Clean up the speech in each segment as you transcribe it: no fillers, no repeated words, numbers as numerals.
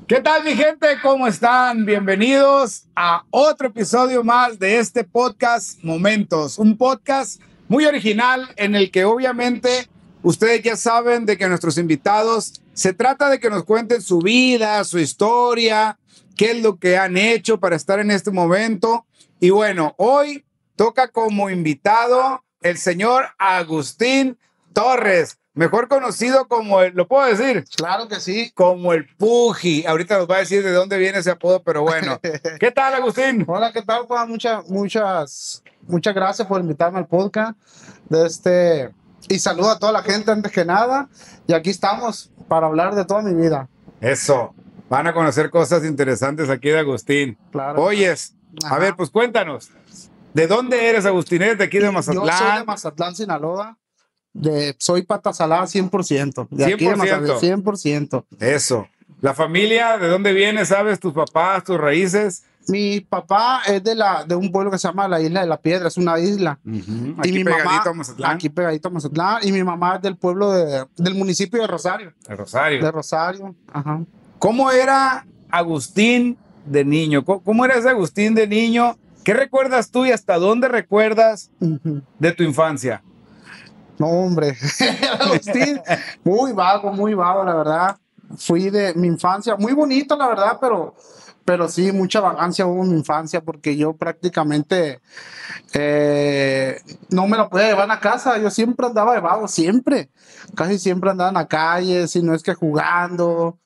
¿Qué tal, mi gente? ¿Cómo están? Bienvenidos a otro episodio más de este podcast Momentos, un podcast muy original en el que obviamente ustedes ya saben de que nuestros invitados se trata de que nos cuenten su vida, su historia, qué es lo que han hecho para estar en este momento. Y bueno, hoy toca como invitado el señor Agustín Torres, mejor conocido como el, ¿lo puedo decir? Claro que sí. Como el Puji. Ahorita nos va a decir de dónde viene ese apodo, pero bueno. ¿Qué tal, Agustín? Hola, ¿qué tal, Juan? Muchas gracias por invitarme al podcast. Y saludo a toda la gente antes que nada. Y aquí estamos para hablar de toda mi vida. Eso. Van a conocer cosas interesantes aquí de Agustín. Claro. Oyes, a ver, pues cuéntanos. ¿De dónde eres, Agustín? ¿Eres de aquí de Mazatlán? Yo soy de Mazatlán, Sinaloa. Soy pata salada 100%. De aquí de 100%. Mazatlán, 100%. Eso. ¿La familia de dónde viene? ¿Sabes? ¿Tus papás, tus raíces? Mi papá es de un pueblo que se llama la Isla de la Piedra, es una isla. Aquí Y mi pegadito mamá, a Mazatlán. aquí pegadito a Mazatlán. Y mi mamá es del pueblo del municipio de Rosario. De Rosario. De Rosario, ajá. ¿Cómo era Agustín de niño? ¿Cómo era ese Agustín de niño? ¿Qué recuerdas tú y hasta dónde recuerdas de tu infancia? No, hombre, Agustín, muy vago, la verdad. Fui de mi infancia, muy bonito, la verdad, pero sí, mucha vagancia hubo en mi infancia porque yo prácticamente no me lo podía llevar a casa. Yo siempre andaba de vago, siempre. Casi siempre andaba en la calle, si no es que jugando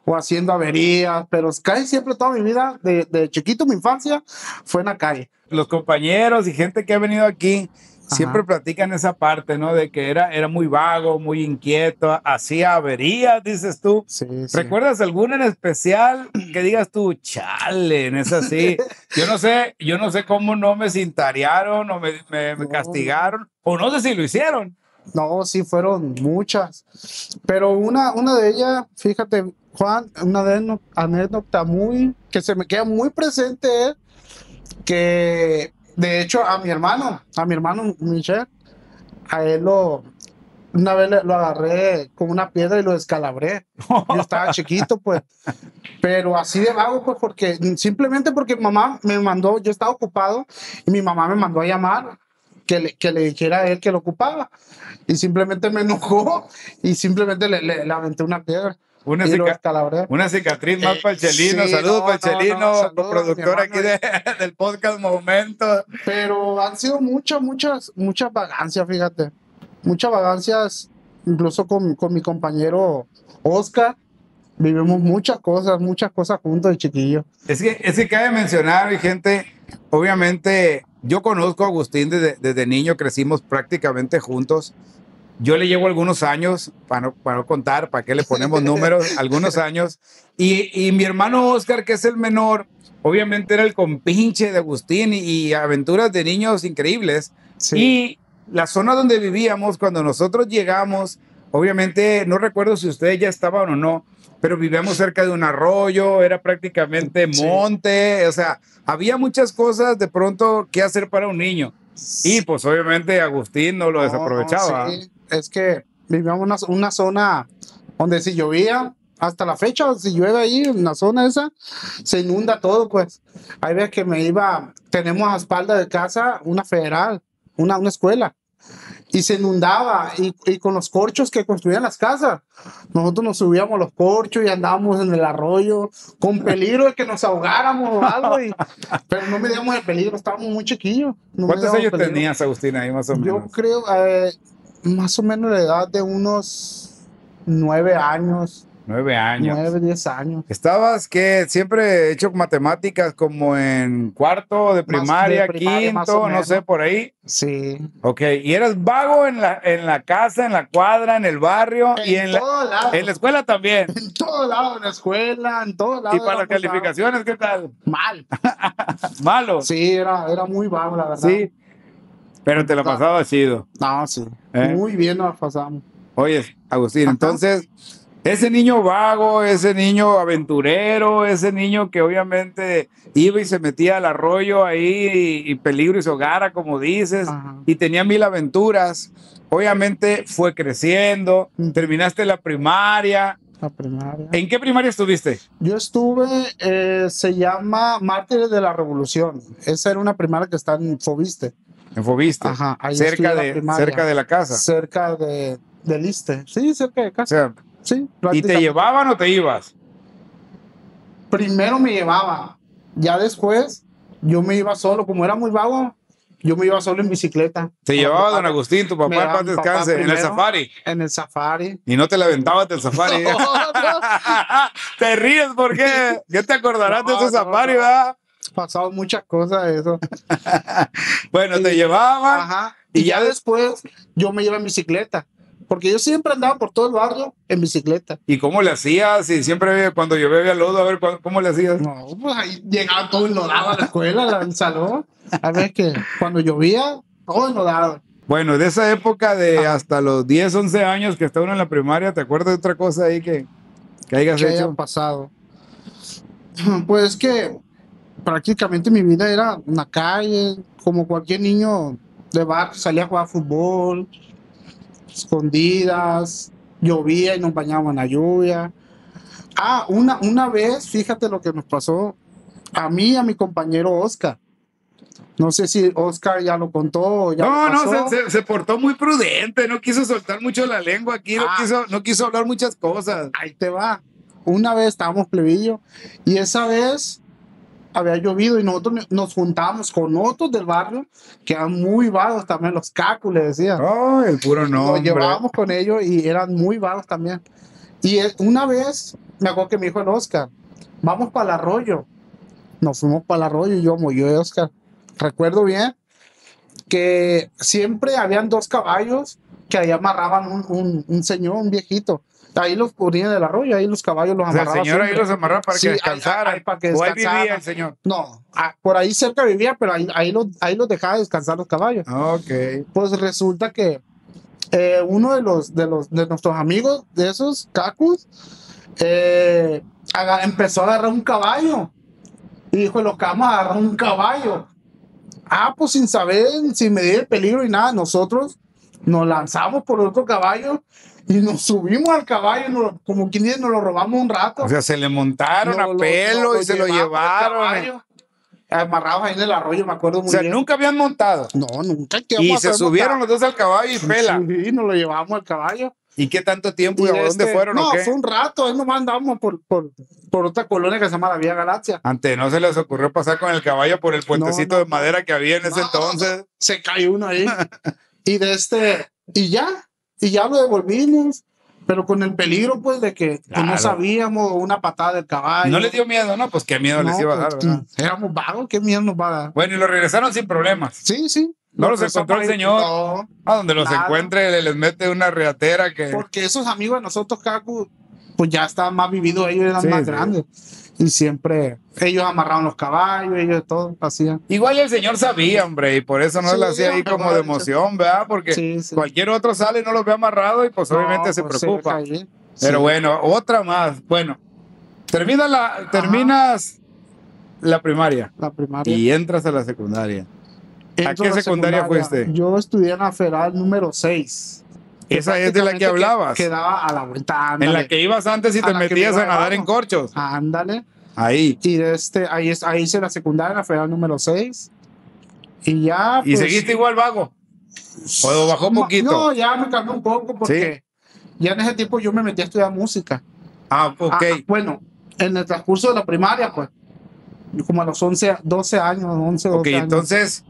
o haciendo averías, pero casi siempre toda mi vida, de chiquito, mi infancia, fue en la calle. Los compañeros y gente que ha venido aquí siempre Ajá. platican esa parte, ¿no? De que era muy vago, muy inquieto, hacía averías, dices tú. Sí, sí. ¿Recuerdas alguna en especial que digas tú, chale, no es así? Yo no sé cómo no me cintarearon o me No, castigaron, o no sé si lo hicieron. No, sí, fueron muchas. Pero una de ellas, fíjate, Juan, una anécdota que se me queda muy presente es que, de hecho, a mi hermano Michel, una vez lo agarré con una piedra y lo descalabré. Yo estaba chiquito, pues, pero así de vago, pues, simplemente porque mamá me mandó, yo estaba ocupado y mi mamá me mandó a llamar que le dijera a él que lo ocupaba. Y simplemente me enojó y simplemente le aventé una piedra. Y lo descalabré. Una cicatriz más para el Chelino. Sí, saludos para el Chelino, saludos, coproductor aquí del podcast Momentos. Pero han sido muchas vagancias, fíjate. Muchas vagancias, incluso con mi compañero Oscar. Vivimos muchas cosas juntos de chiquillos. Es que cabe mencionar, mi gente, obviamente yo conozco a Agustín desde niño, crecimos prácticamente juntos. Yo le llevo algunos años, para no contar, para qué le ponemos números, algunos años. Y mi hermano Oscar, que es el menor, obviamente era el compinche de Agustín y aventuras de niños increíbles. Sí. Y la zona donde vivíamos, cuando nosotros llegamos, obviamente, no recuerdo si ustedes ya estaban o no, pero vivíamos cerca de un arroyo, era prácticamente monte, o sea, había muchas cosas de pronto que hacer para un niño. Y pues obviamente Agustín no lo desaprovechaba. Sí. Es que vivíamos una zona donde si llovía, hasta la fecha, si llueve ahí en la zona esa, se inunda todo, pues. Hay veces que tenemos a espalda de casa una federal, una escuela. Y se inundaba y con los corchos que construían las casas, nosotros nos subíamos a los corchos y andábamos en el arroyo con peligro de que nos ahogáramos o algo, pero no medíamos el peligro, estábamos muy chiquillos. ¿Cuántos años tenías, Agustín, ahí más o menos? Yo creo más o menos la edad de unos 9 años. 9 años. 9, 10 años. ¿Estabas que siempre he hecho matemáticas como en cuarto de primaria, quinto, no sé, por ahí? Sí. Ok, y eras vago en la casa, en la cuadra, en el barrio y en la escuela también. En todo lado, en la escuela, en todo lado. ¿Y para las calificaciones qué tal? Mal. ¿Malo? Sí, era muy vago, la verdad. Sí, pero te la pasaba chido. No, sí. Muy bien nos pasamos. Oye, Agustín, entonces, ese niño vago, ese niño aventurero, ese niño que obviamente iba y se metía al arroyo ahí y peligro y se ahogara, como dices, y tenía 1000 aventuras. Obviamente fue creciendo, terminaste la primaria, La primaria. ¿En qué primaria estuviste? Yo estuve, se llama Mártires de la Revolución. Esa era una primaria que está en Fobiste. En Fobiste. Ajá, ahí cerca estudié la de, primaria. cerca de la casa. Cerca del Iste. Sí, cerca de O casa. sea, Sí, ¿y te prácticamente. llevaban o te ibas? Primero me llevaba, ya después yo me iba solo, como era muy vago, yo me iba solo en bicicleta. Te llevaba don Agustín, tu Me papá, en llevaba paz mi papá descanse, en el primero. safari. En el safari. Y no te la aventabas del safari. No, no. Te ríes, ¿por qué? ¿Qué te acordarás de No, ese no, safari, no. verdad? Pasado muchas cosas de eso. Bueno, te Y- llevaban. Ajá. Y Y ya ya después yo me iba en bicicleta, porque yo siempre andaba por todo el barrio en bicicleta. ¿Y cómo le hacías? Y siempre cuando llovía lodo, a ver, ¿cómo le hacías? No, pues ahí llegaba todo enlodado a la escuela, al salón. A ver que cuando llovía, todo enlodado. Bueno, de esa época de Ajá. hasta los 10, 11 años que está uno en la primaria, ¿te acuerdas de otra cosa ahí que hayas ¿Qué haya hecho? pasado? Pues que prácticamente mi vida era en la calle, como cualquier niño de barrio, salía a jugar fútbol, escondidas, llovía y nos bañábamos en la lluvia. Una vez, fíjate lo que nos pasó a mí y a mi compañero Oscar. No sé si Oscar ya lo contó o ya No, lo no, pasó. se portó muy prudente, no quiso soltar mucho la lengua aquí, Ah. no quiso hablar muchas cosas. Ahí te va. Una vez estábamos plebillo y esa vez había llovido y nosotros nos juntábamos con otros del barrio que eran muy vagos también, los cacos le decían. Oh, el puro Nos nombre. llevábamos con ellos y eran muy vagos también. Y una vez me acuerdo que me dijo el Oscar, vamos para el arroyo. Nos fuimos para el arroyo y yo y Oscar. Recuerdo bien que siempre habían dos caballos que ahí amarraban un señor, un viejito. Ahí los ponían del arroyo, ahí los caballos los O sea, el amarraban. señor ahí siempre. los amarraba para Sí, que ahí- descansaran. ahí para que O ahí vivía descansaran. el señor. No, por ahí cerca vivía, pero ahí los dejaba descansar los caballos. Ok. Pues resulta que uno de nuestros amigos de esos cacus empezó a agarrar un caballo y dijo, los que vamos a agarrar un caballo. Pues sin saber, sin medir el peligro y nada, nosotros nos lanzamos por otro caballo y nos subimos al caballo, como quien dice, nos lo robamos un rato. O sea, se le montaron a pelo y se lo llevaron. Amarrados ahí en el arroyo, me acuerdo muy O sea, bien. nunca habían montado. No, nunca. Y se subieron los dos al caballo y pela. Sí, nos lo llevamos al caballo. ¿Y qué tanto tiempo y a dónde fueron No, o qué? fue un rato, ahí nomás andábamos por otra colonia que se llama la Vía Galaxia. Antes no se les ocurrió pasar con el caballo por el puentecito No, de madera que había en ese entonces. Se cayó uno ahí. y ya lo devolvimos, pero con el peligro pues de que no Claro. sabíamos, una patada del caballo. No les dio miedo, ¿no? Pues qué miedo les iba a dar, ¿verdad? Éramos vagos, qué miedo nos va a dar. Bueno, y lo regresaron sin problemas. Sí, sí. ¿No los encontró el señor? No, A donde los nada. encuentre les mete una reatera que... porque esos amigos de nosotros, Cacu, pues ya estaban más vividos, ellos eran Sí, más sí. grandes. Y siempre, ellos amarraban los caballos, ellos todo hacían. Igual el señor sabía, hombre, y por eso no Sí, lo hacía ahí hombre, como no, de emoción, ¿verdad? Porque Sí, sí. cualquier otro sale y no los ve amarrado y pues obviamente No, se pues, preocupa. ahí. Pero Sí. bueno, otra más. Bueno, terminas la primaria La primaria. y entras a la secundaria. Entro qué a la secundaria fuiste? Yo estudié en la Federal número 6. Esa es de la que hablabas. Quedaba a la vuelta, En ándale. la que ibas antes y A te la que metías me a nadar llevaban. en corchos. Ándale. Ahí. Y ahí hice la secundaria, la Federal número 6. Y ya. ¿Y pues, seguiste igual vago? ¿O bajó poquito? No, ya me cambió un poco porque ya en ese tiempo yo me metí a estudiar música. Ah, ok. Bueno, en el transcurso de la primaria, pues, como a los 12 años, 11, 12 Ok, años. entonces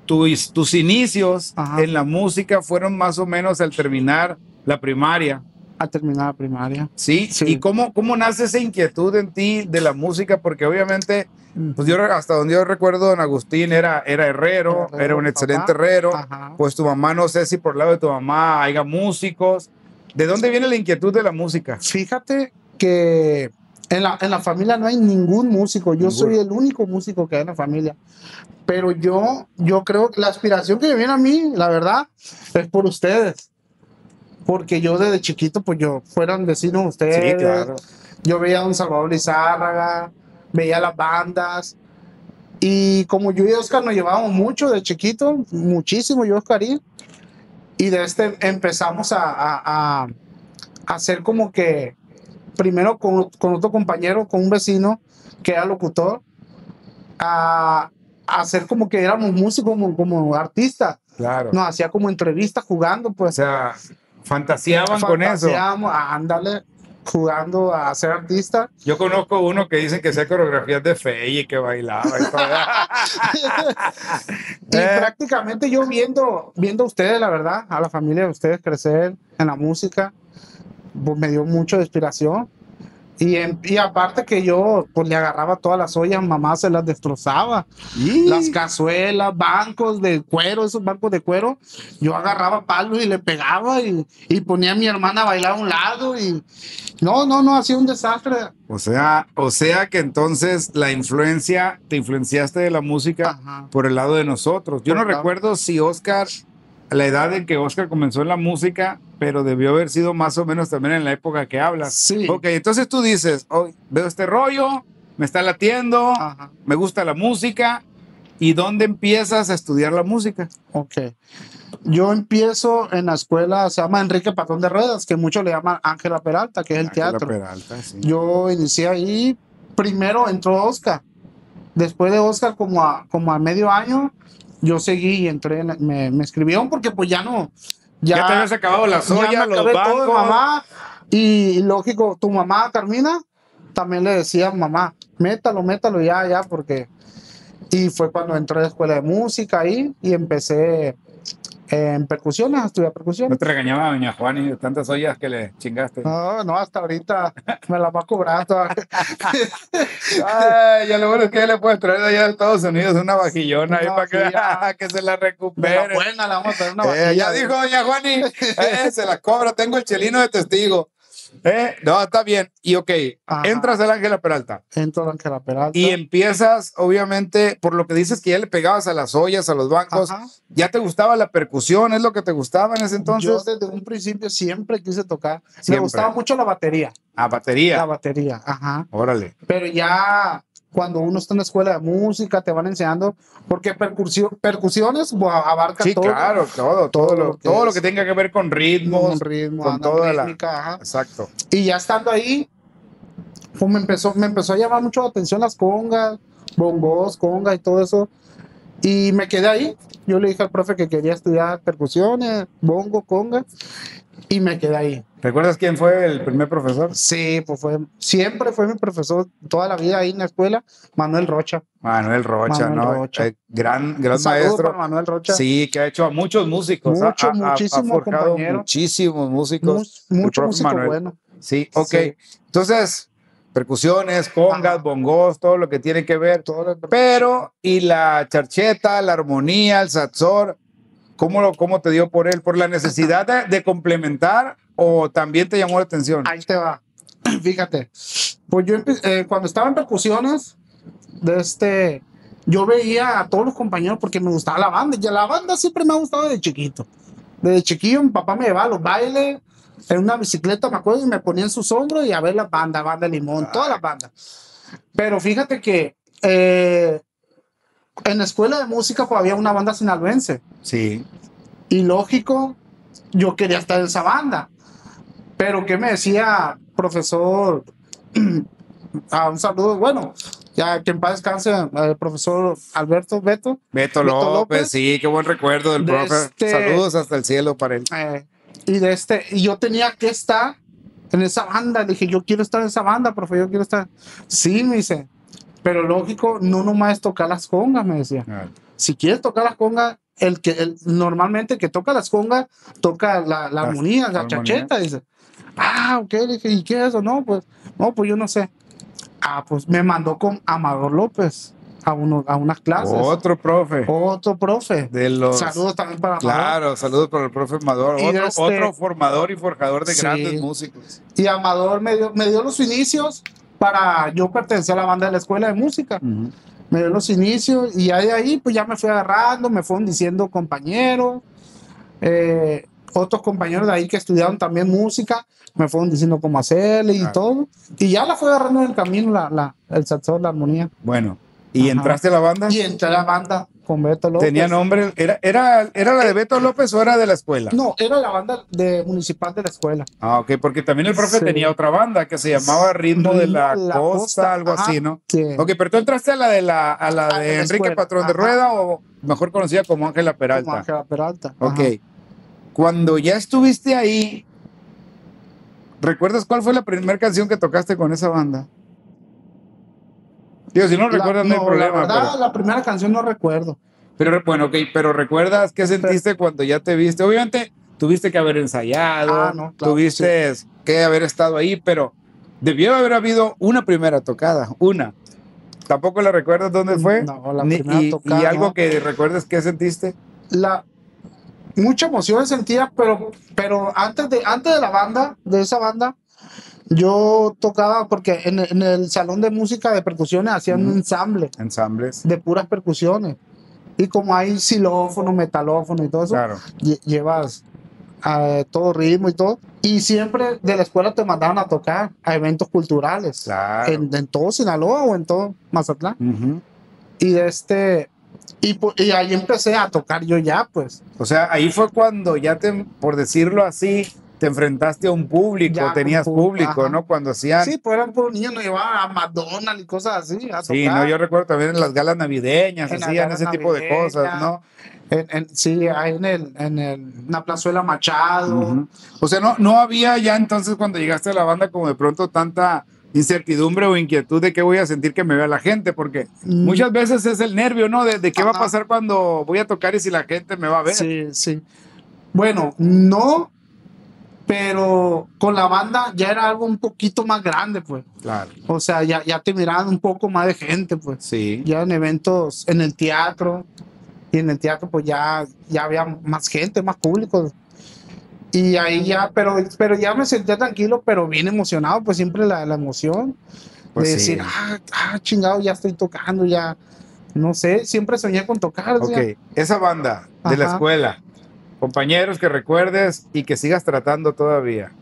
tus inicios Ajá. en la música fueron más o menos al terminar la primaria, A terminar la primaria. ¿sí? Sí. ¿Y cómo nace esa inquietud en ti de la música? Porque obviamente, pues hasta donde yo recuerdo, don Agustín era herrero, era un excelente papá. herrero. Ajá. Pues tu mamá, no sé si por el lado de tu mamá haya músicos. ¿De dónde viene la inquietud de la música? Fíjate que en la familia no hay ningún músico. Yo soy el único músico que hay en la familia. Pero yo creo que la aspiración que me viene a mí, la verdad, es por ustedes. Porque yo desde chiquito, pues fueron vecinos ustedes. Sí, claro. Yo veía a don Salvador Lizárraga, veía las bandas. Y como yo y Oscar nos llevábamos mucho de chiquito, muchísimo, yo y Oscar. Y empezamos a hacer como que, primero con otro compañero, con un vecino que era locutor, a hacer como que éramos músicos, como artistas. Claro. Nos hacía como entrevistas jugando, O pues. sea, fantaseaban con eso. Fantaseábamos, ándale, jugando a ser artista. Yo conozco uno que dicen que hacía coreografías de Fey y que bailaba y todo. Y prácticamente yo viendo a ustedes, la verdad, a la familia de ustedes crecer en la música, pues me dio mucha inspiración. Y aparte que yo pues le agarraba todas las ollas, mamá se las destrozaba. Las cazuelas, bancos de cuero, esos bancos de cuero, yo agarraba palos y le pegaba y ponía a mi hermana a bailar a un lado y no, hacía un desastre. O sea que entonces te influenciaste de la música. Ajá. Por el lado de nosotros. Yo no Por el lado. recuerdo si Oscar, la edad en que Oscar comenzó en la música, pero debió haber sido más o menos también en la época que hablas. Sí. Ok, entonces tú dices, oh, veo este rollo, me está latiendo, Ajá. me gusta la música. ¿Y dónde empiezas a estudiar la música? Ok. Yo empiezo en la escuela, se llama Enrique Patrón de Ruedas, que muchos le llaman Ángela Peralta, que es el Ángela teatro. Peralta, sí. Yo inicié ahí, primero entró Oscar. Después de Oscar, como a medio año, yo seguí y entré, me escribieron porque pues ya no. Ya te habías acabado las ya ollas, me los acabé todo de bancos. mamá. Y lógico, tu mamá, Carmina, también le decía, mamá, métalo ya, porque. Y fue cuando entré a la escuela de música ahí y empecé en percusiones, a estudiar No percusiones. te regañaba doña Juani de tantas ollas que le chingaste. No, hasta ahorita me la va a cobrar todavía. Ay, ya lo bueno es que le puedes traer de allá de Estados Unidos una vajillona ahí Una para vajilla. que se la De la recupere. buena, la vamos a traer una vajilla. Ya dijo doña Juani, se la cobra, tengo el chelino de testigo. No, está bien. Y ok, Ajá. entras al Ángela Peralta Entro a Ángela Peralta. y empiezas, obviamente, por lo que dices que ya le pegabas a las ollas, a los bancos, Ajá. ya te gustaba la percusión, es lo que te gustaba en ese entonces. Yo desde un principio siempre quise tocar. Siempre. Me gustaba mucho la batería. A batería. La batería, ajá. Órale. Pero ya cuando uno está en la escuela de música, te van enseñando, porque percusiones abarca Sí, todo. claro, todo lo que tenga que ver con ritmos, Con ritmo, con toda la rítmica, ajá. Exacto. Y ya estando ahí, pues me empezó a llamar mucho la atención las congas, bongos, congas y todo eso. Y me quedé ahí. Yo le dije al profe que quería estudiar percusiones, bongo, conga, y me quedé ahí. ¿Recuerdas quién fue el primer profesor? Sí, pues siempre fue mi profesor toda la vida ahí en la escuela, Manuel Rocha. Manuel Rocha, Manuel ¿no? Rocha. Gran Saludos maestro. para Manuel Rocha. Sí, que ha hecho a muchos músicos. Muchísimos ha forjado compañeros. muchísimos músicos. Mucho El profe músico Manuel. bueno. Sí, ok. Sí. Entonces, percusiones, congas, Ajá. bongos, todo lo que tiene que ver. Pero, ¿y la charcheta, la armonía, el saxor? ¿Cómo te dio por él? ¿Por la necesidad de complementar o también te llamó la atención? Ahí te va. Fíjate. Pues yo cuando estaba en percusiones, yo veía a todos los compañeros porque me gustaba la banda. Y la banda siempre me ha gustado desde chiquito. Desde chiquillo mi papá me llevaba a los bailes en una bicicleta, me acuerdo, y me ponía en sus hombros y a ver la banda Limón, todas las bandas. Pero fíjate que en la escuela de música pues había una banda sinaloense. Sí. Y lógico, yo quería estar en esa banda. Pero ¿qué me decía profesor? Un saludo, bueno, ya que en paz descanse, el profesor Beto López, sí, qué buen recuerdo del profe. Saludos hasta el cielo para él. Y yo tenía que estar en esa banda. Le dije, yo quiero estar en esa banda, profe, yo quiero estar. Sí, me dice, pero lógico, no nomás es tocar las congas, me decía. Si quieres tocar las congas, normalmente el que toca las congas, toca la armonía, la chacheta, dice. Ok, le dije, ¿y qué es eso? No, pues yo no sé. Pues me mandó con Amador López a unas clases. Otro profe. Saludos también para Amador. Claro, saludos para el profe Amador. Otro formador y forjador de grandes músicos. Y Amador me dio los inicios para yo pertenecer a la banda de la escuela de música. Me dio los inicios y ahí pues ya me fui agarrando, me fueron diciendo compañeros. Otros compañeros de ahí que estudiaron también música me fueron diciendo cómo hacerle y todo. Y ya la fue agarrando en el camino el saxón, la armonía. Bueno, ¿y entraste a la banda? Y entré a la banda. con Beto López. Tenía nombre, ¿era la de Beto López o era de la escuela? No, era la banda municipal de la escuela. Ah, ok, porque también el profe Sí. tenía otra banda que se llamaba Ritmo de la La Costa, algo ajá, así, ¿no? sí. Ok, pero tú entraste a la de A de la Enrique escuela, Patrón de ajá. Rueda, o mejor conocida como Ángela Como Peralta. Ángela Peralta. Ok. Ajá. Cuando ya estuviste ahí, ¿recuerdas cuál fue la primera canción que tocaste con esa banda? Digo, si no recuerdas, no hay La problema, verdad, la primera canción no recuerdo. pero bueno, ok, pero ¿recuerdas qué sentiste cuando ya te viste? Obviamente, tuviste que haber ensayado, No, claro, tuviste que haber estado ahí, pero debió haber habido una primera tocada, una. ¿Tampoco la recuerdas dónde fue? No, la primera Y tocada, algo no. que recuerdes qué sentiste. Mucha emoción sentía, pero antes de la banda, de esa banda, yo tocaba porque en el salón de música de percusiones hacían un ensamble Ensambles. de puras percusiones. Y como hay xilófono, metalófono y todo eso, Claro. llevas todo ritmo y todo. Y siempre de la escuela te mandaban a tocar a eventos culturales. Claro. En todo Sinaloa o en todo Mazatlán. Ujú. Y ahí empecé a tocar yo ya, pues. O sea, ahí fue cuando ya por decirlo así, te enfrentaste a un público, Ya tenías con público, ajá. ¿no? Cuando hacían. Sí, pues eran puros niños, nos llevaban a McDonald's y cosas así, a Sí, tocar. no, yo recuerdo también en las galas navideñas, En las hacían galas ese tipo de cosas, navideñas, ¿no? Sí, ahí en la plazuela Machado. Ujú. O sea, no había ya entonces cuando llegaste a la banda como de pronto tanta incertidumbre o inquietud de qué voy a sentir que me vea la gente, porque muchas veces es el nervio, ¿no? De qué va a pasar cuando voy a tocar y si la gente me va a ver. Sí, sí. Bueno, no, pero con la banda ya era algo un poquito más grande, pues. Claro. O sea, ya te miraban un poco más de gente, pues. Sí. Ya en eventos, en el teatro, y en el teatro pues ya había más gente, más público. Y ahí ya, pero ya me sentía tranquilo, pero bien emocionado, pues siempre la emoción Pues de sí. decir, chingado, ya estoy tocando, ya, no sé, siempre soñé con tocar. Ok, ya. esa banda de la Ajá. escuela, compañeros que recuerdes y que sigas tratando todavía.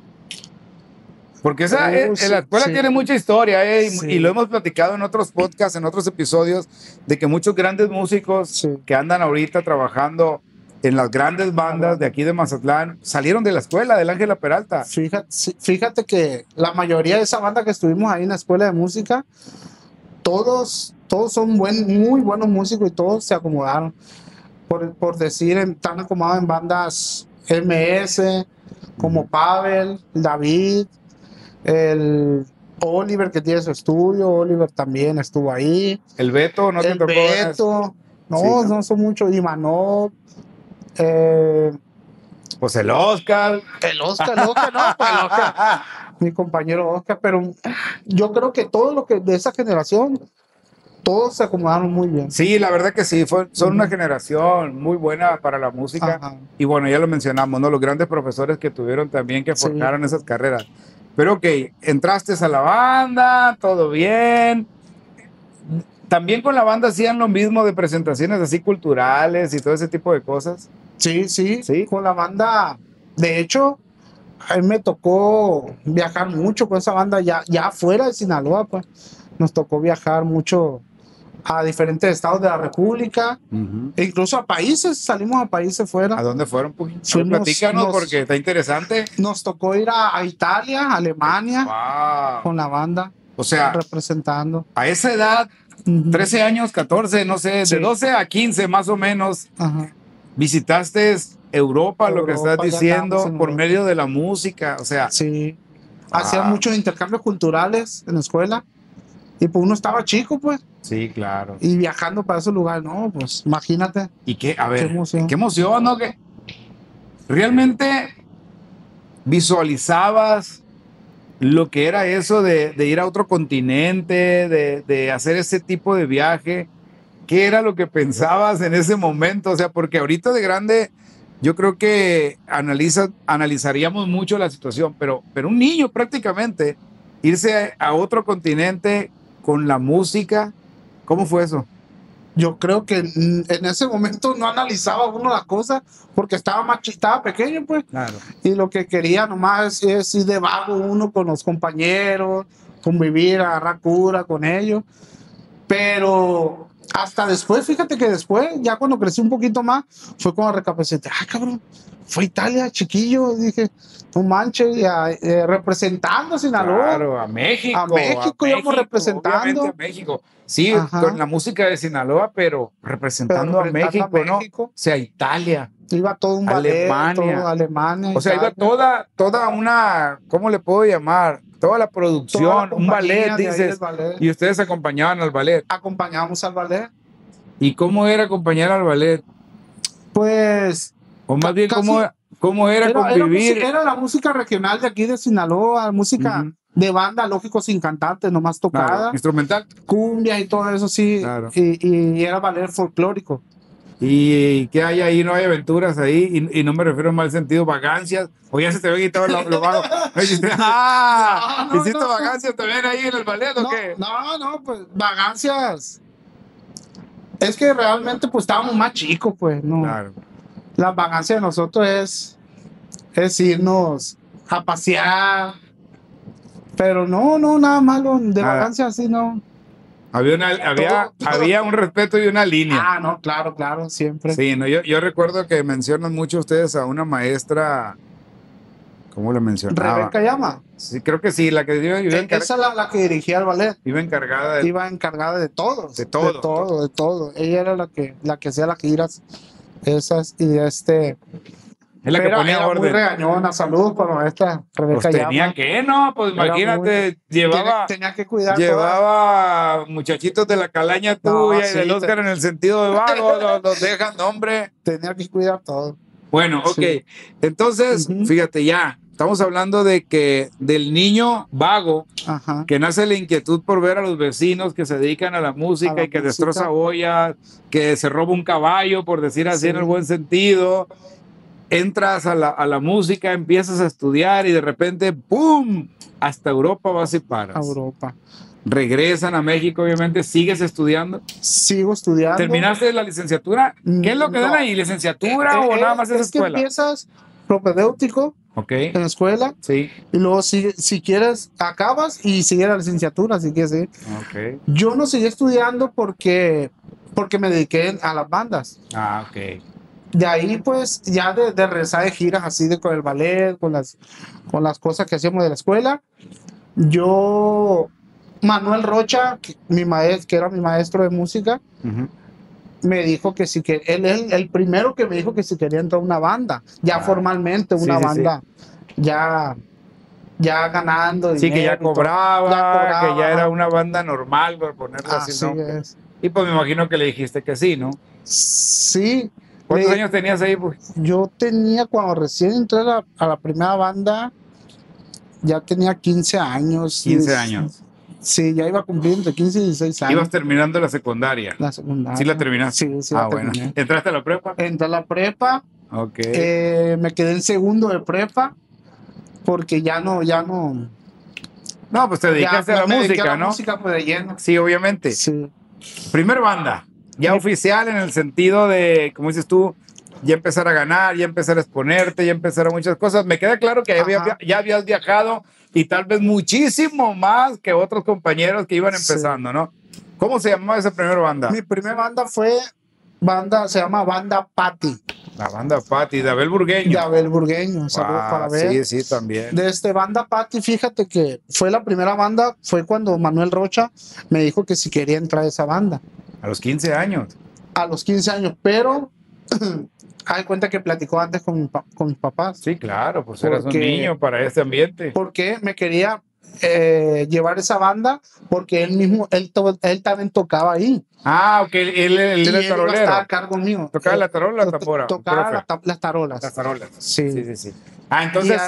Porque esa, la escuela tiene mucha historia, y lo hemos platicado en otros podcasts, en otros episodios, de que muchos grandes músicos que andan ahorita trabajando en las grandes bandas de aquí de Mazatlán salieron de la escuela del Ángela Peralta. Fíjate que la mayoría de esa banda que estuvimos ahí en la escuela de música, todos son muy buenos músicos y todos se acomodaron. Por decir, están acomodados en bandas MS, como Pavel, David, el Oliver que tiene su estudio, Oliver también estuvo ahí. El Beto, ¿no te tocó? Beto, no son muchos, Imanov, pues el Oscar. no, pues el Oscar, mi compañero Oscar, pero yo creo que todos los que de esa generación, todos se acomodaron muy bien. Sí, la verdad que sí, son una generación muy buena para la música. Ajá. Y bueno, ya lo mencionamos, ¿no? Los grandes profesores que tuvieron también que forjaron esas carreras. Pero ok, entraste a la banda, todo bien. También con la banda hacían lo mismo de presentaciones así culturales y todo ese tipo de cosas. Sí, con la banda, de hecho, a mí me tocó viajar mucho con esa banda ya fuera de Sinaloa, pues. Nos tocó viajar mucho a diferentes estados de la República, e incluso a países, salimos a países fuera. ¿A dónde fueron? Platícanos porque está interesante. Nos tocó ir a Italia, Alemania, con la banda. O sea, representando. A esa edad, 13 años, 14, no sé, de 12 a 15 más o menos, visitaste Europa, lo que estás diciendo, por medio de la música, o sea. Sí, hacían muchos intercambios culturales en la escuela. Y pues uno estaba chico, pues. Sí, claro. Y viajando para esos lugares, no, pues imagínate. Y qué emoción, ¿no? Que realmente visualizabas lo que era eso de ir a otro continente, de hacer ese tipo de viaje. ¿Qué era lo que pensabas en ese momento? O sea, porque ahorita de grande yo creo que analizaríamos mucho la situación, pero un niño prácticamente irse a otro continente con la música, ¿cómo fue eso? Yo creo que en ese momento no analizaba uno las cosas porque estaba pequeño, pues. Claro. Y lo que quería nomás es ir de vago uno con los compañeros, convivir, agarrar cura con ellos. Pero Hasta después, fíjate que después, ya cuando crecí un poquito más, fue cuando recapacité. Cabrón, fue Italia, chiquillo. Dije, no manches, representando a Sinaloa. Claro, a México. A México íbamos representando. Obviamente a México. Sí, Ajá. con la música de Sinaloa, pero representando a México, ¿no? O sea, Italia. Iba todo un ballet, Alemania. todo Alemania. O sea, iba toda una, ¿cómo le puedo llamar? Toda la producción, un ballet, dices. Ballet. Y ustedes acompañaban al ballet. Acompañábamos al ballet. ¿Y cómo era acompañar al ballet? Pues... O más bien, ¿cómo era convivir? Era la música regional de aquí de Sinaloa, música de banda, lógico, sin cantantes, nomás tocada. Claro, instrumental. Cumbia y todo eso, sí. Claro. Y era ballet folclórico. ¿Y qué hay ahí? ¿No hay aventuras ahí? Y no me refiero en mal sentido, vagancias. O ya se te había quitado lo vago. ¿Hiciste vagancias también ahí en el ballet o qué? No, pues vagancias. Es que realmente pues estábamos más chicos, pues, ¿no? Claro. La vagancia de nosotros es irnos a pasear. Pero no, nada malo. De vagancia así, no. Había un respeto y una línea. No, claro, siempre. Sí, no, yo recuerdo que mencionan mucho ustedes a una maestra. ¿Cómo le mencionaba? Rebeca Llama. Sí, creo que sí, la que iba esa es la que dirigía el ballet. Iba encargada de todo. De todo. Ella era la que hacía las giras esas y es la que ponía era orden. Muy regañona. Saludos para nuestra Rebeca Llama. Tenía que, no, pues imagínate, tenía que cuidar. Llevaba muchachitos de la calaña tuya y del Oscar en el sentido de vago, los dejan, hombre. Tenía que cuidar todo. Bueno, ok. Sí. Entonces, fíjate, ya estamos hablando del niño vago que nace la inquietud por ver a los vecinos que se dedican a la música y que destroza ollas, que se roba un caballo, por decir así en el buen sentido. Entras a la música, empiezas a estudiar y de repente, ¡pum! Hasta Europa vas y paras. A Europa. Regresan a México, obviamente. ¿Sigues estudiando? Sigo estudiando. ¿Terminaste la licenciatura? ¿Qué es lo que dan ahí? ¿Licenciatura o nada más esa escuela? Que empiezas propedéutico en la escuela. Sí. Y luego, si quieres, acabas y sigues la licenciatura, si quieres seguir. Okay. Yo no seguí estudiando porque me dediqué a las bandas. Ok. De ahí, pues, ya de regresar de giras así con el ballet, con las cosas que hacíamos de la escuela, Manuel Rocha, que era mi maestro de música, me dijo que él es el primero que me dijo que si quería entrar a una banda, ya formalmente una banda, ya ganando dinero. Sí, que ya cobraba, que ya era una banda normal, por ponerlo así. Así es. Y pues me imagino que le dijiste que sí, ¿no? Sí. ¿Cuántos años tenías ahí? Pues? Yo tenía, cuando recién entré a la primera banda, ya tenía 15 años. 15 años. Sí, ya iba cumpliendo entre 15 y 16 años. ¿Ibas terminando la secundaria? La secundaria. ¿Sí la terminaste? Sí, la terminé. Bueno. ¿Entraste a la prepa? Entré a la prepa. Ok. Me quedé en segundo de prepa porque ya no. No, pues te dedicaste a la música, ¿no? La música pues de lleno. Sí, obviamente. Sí. Primer banda, ya oficial en el sentido de, como dices tú, ya empezar a ganar, ya empezar a exponerte, ya empezar a muchas cosas. Me queda claro que ya habías viajado y tal vez muchísimo más que otros compañeros que iban empezando, ¿no? ¿Cómo se llamaba esa primera banda? Mi primera banda se llama Banda Patti. La Banda Patti, de Abel Burgueño. De Abel Burgueño, saludos para Abel. Sí, también. De Banda Patti, fíjate que fue la primera banda, fue cuando Manuel Rocha me dijo que si quería entrar a esa banda. A los 15 años. A los 15 años, pero hay cuenta que platicó antes con mis papás. Sí, claro, pues eras un niño para este ambiente. Porque me quería llevar esa banda porque él también tocaba ahí. Ok, él era el tarolero. Estaba a cargo mío. ¿Tocaba la tarola o la tambora? Tocaba las tarolas. Las tarolas. Sí. Entonces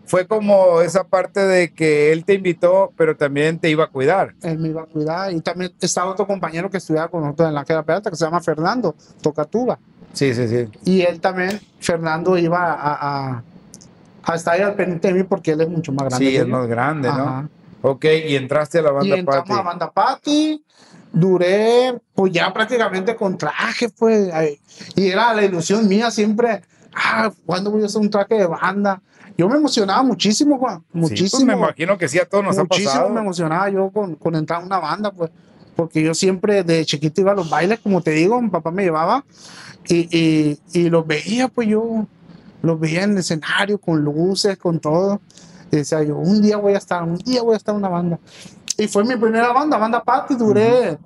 fue como esa parte de que él te invitó, pero también te iba a cuidar. Él me iba a cuidar y también estaba otro compañero que estudiaba con nosotros en la Queda Peralta que se llama Fernando, toca tuba. Sí. Y él también, Fernando, iba a estar ahí al pendiente de mí porque él es mucho más grande. Sí, es más grande, ¿no? Ok, y entraste a la Banda Patti. Y entramos a Banda Patti. Duré, pues ya prácticamente con traje, pues. Y era la ilusión mía siempre. ¿Cuándo voy a hacer un traje de banda? Yo me emocionaba muchísimo, Juan. Muchísimo. Sí, pues me imagino que sí, a todos nos ha pasado. Muchísimo me emocionaba yo con entrar a una banda, pues. porque yo siempre de chiquito iba a los bailes, como te digo, mi papá me llevaba y los veía, pues yo los veía en el escenario con luces, con todo. Y decía yo, un día voy a estar en una banda. Y fue mi primera banda, Banda Patty, duré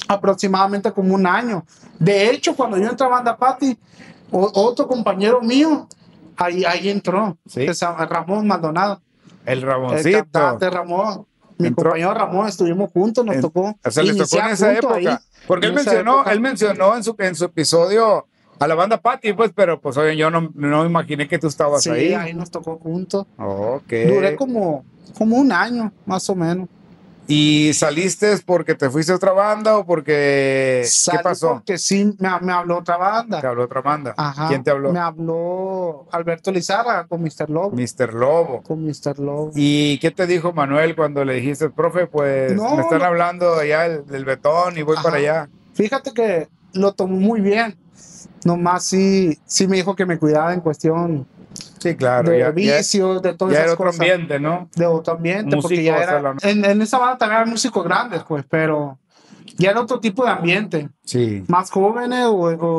aproximadamente como un año. De hecho, cuando yo entré a Banda Patty, otro compañero mío, ahí entró, ¿Sí? que se llama Ramón Maldonado. El El Ramoncito. cantante Ramón. Mi Entró. compañero Ramón, estuvimos juntos, nos tocó. O sea, les tocó en iniciar esa juntos época. ahí, Porque en esa época. él mencionó en su episodio a la Banda Patty, pues, pero pues oye, yo no me imaginé que tú estabas Sí, ahí. ahí nos tocó juntos. Ok. Duré como un año, más o menos. ¿Y saliste porque te fuiste a otra banda o porque qué Salí pasó? porque sí, me habló otra banda. Te habló otra banda. Ajá. ¿Quién te habló? Me habló Alberto Lizarra con Mr. Lobo. Mr. Lobo. Con Mr. Lobo. ¿Y qué te dijo Manuel cuando le dijiste, profe, pues No, me están hablando allá del Betón y voy Ajá. para allá? Fíjate que lo tomó muy bien. Nomás sí me dijo que me cuidaba en cuestión Sí, claro. de Ya vicios, de todas era esas otro cosas. ambiente, ¿no? De otro ambiente, porque Músicos ya a era. la- En esa banda también había músicos grandes, pues, pero ya era otro tipo de ambiente. Sí. Más jóvenes,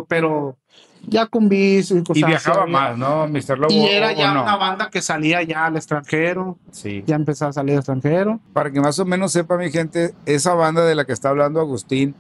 pero ya con vicios y cosas Y viajaba así. más, ¿no? Mr. Lobo. Y era o ya no. una banda que salía ya al extranjero. Sí. Ya empezaba a salir al extranjero. Para que más o menos sepa mi gente, esa banda de la que está hablando Agustín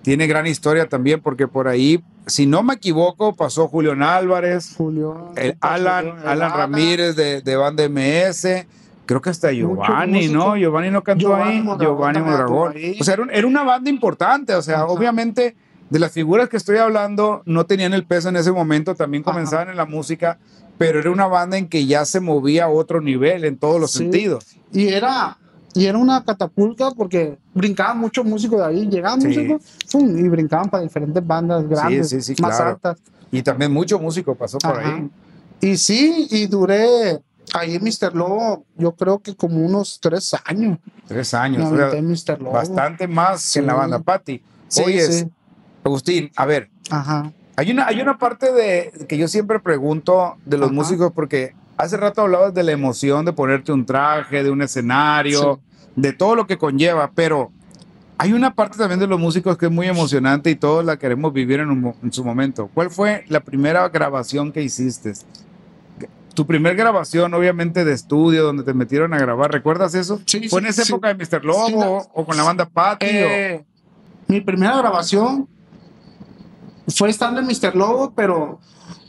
tiene gran historia también, porque por ahí, si no me equivoco, pasó Julián Álvarez, Julio. el Alan Ramírez de Banda MS, creo que hasta Giovanni, músico. ¿no? Giovanni no cantó Giovanni ahí, Mondragón Giovanni también Mondragón. estuvo ahí. O sea, era una banda importante, o sea, Ajá. obviamente de las figuras que estoy hablando no tenían el peso en ese momento, también Ajá. comenzaban en la música, pero era una banda en que ya se movía a otro nivel en todos los Sí. sentidos. Y era una catapulta porque brincaban muchos músicos de ahí. Llegaban Sí. músicos ¡fum! Y brincaban para diferentes bandas grandes, sí, más claro. altas. Y también mucho músico pasó por Ajá. ahí. Y sí, y duré ahí en Mr. Lobo, yo creo que como unos 3 años. 3 años. Me O sea, aventé en Mr. Lobo. bastante más que en la Sí. banda Patty. Sí, Oye, sí. Agustín, a ver, Ajá. hay una parte de que yo siempre pregunto de los Ajá. músicos, porque hace rato hablabas de la emoción de ponerte un traje, de un escenario, de todo lo que conlleva, pero hay una parte también de los músicos que es muy emocionante y todos la queremos vivir en su momento. ¿Cuál fue la primera grabación que hiciste? Tu primer grabación, obviamente, de estudio, donde te metieron a grabar, ¿recuerdas eso? Sí, ¿Fue en esa sí. época de Mr. Lobo Sí, o con la banda Patty? Mi primera grabación fue estando en Mr. Lobo, pero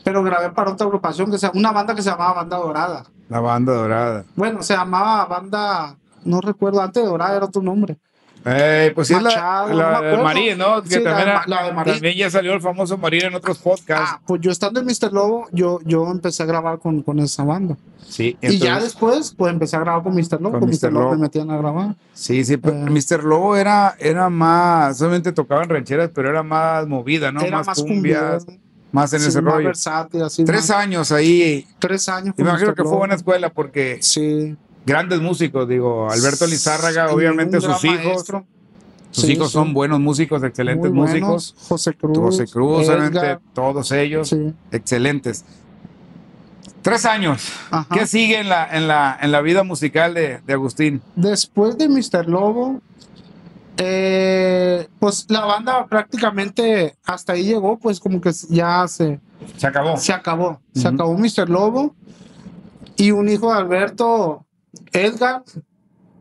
grabé para otra agrupación, una banda que se llamaba Banda Dorada. La banda dorada. Bueno, se llamaba Banda, no recuerdo, antes de Dorada era otro nombre. Pues sí, Machado, la no me de acuerdo. Marín, ¿no? Sí, Que también, la de Marín. también ya salió el famoso Marín en otros podcasts. Pues yo estando en Mr. Lobo, yo empecé a grabar con esa banda. Sí, Y ya después, pues empecé a grabar con Mr. Lobo. Con Mr. Lobo me metían a grabar. Sí, pero Mr. Lobo era más, solamente tocaban rancheras, pero era más movida, ¿no? Era más cumbias, cumbia, más en sí, ese más rollo. versátil, así. 3 años ahí. 3 años. Y me imagino Mr. que fue Lobo. buena escuela porque Sí. grandes músicos, digo, Alberto Lizárraga, Sí, obviamente un gran sus hijos. maestro. Sus Sí, hijos sí. son buenos músicos, excelentes Muy buenos. músicos. José Cruz, obviamente, Edgar. todos ellos, Sí. excelentes. 3 años. Ajá. ¿Qué sigue en la vida musical de Agustín? Después de Mr. Lobo, pues la banda prácticamente hasta ahí llegó, pues como que ya se acabó. se acabó. Se acabó Mr. Lobo. Y un hijo de Alberto, Edgar,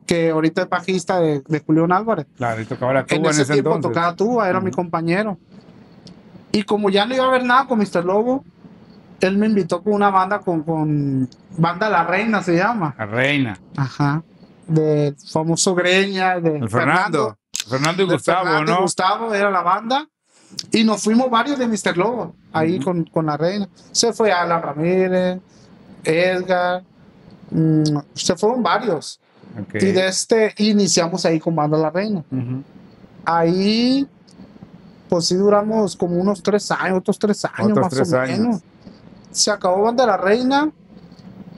que ahorita es bajista de Julián Álvarez. Claro, y tocaba la tuba En ese tiempo entonces. tocaba tuba, era mi compañero. Y como ya no iba a haber nada con Mr. Lobo, él me invitó con una banda, con Banda La Reina se llama. La reina. Ajá. Del famoso Greña, de El Fernando y de Gustavo, Fernando y ¿no? Gustavo era la banda. Y nos fuimos varios de Mr. Lobo, ahí con La Reina. Se fue Alan Ramírez, Edgar, se fueron varios. Okay. Y de iniciamos ahí con Banda La Reina. Ahí, pues sí duramos como unos 3 años, otros 3 años Otros más 3 o años. menos. Se acabó Banda La Reina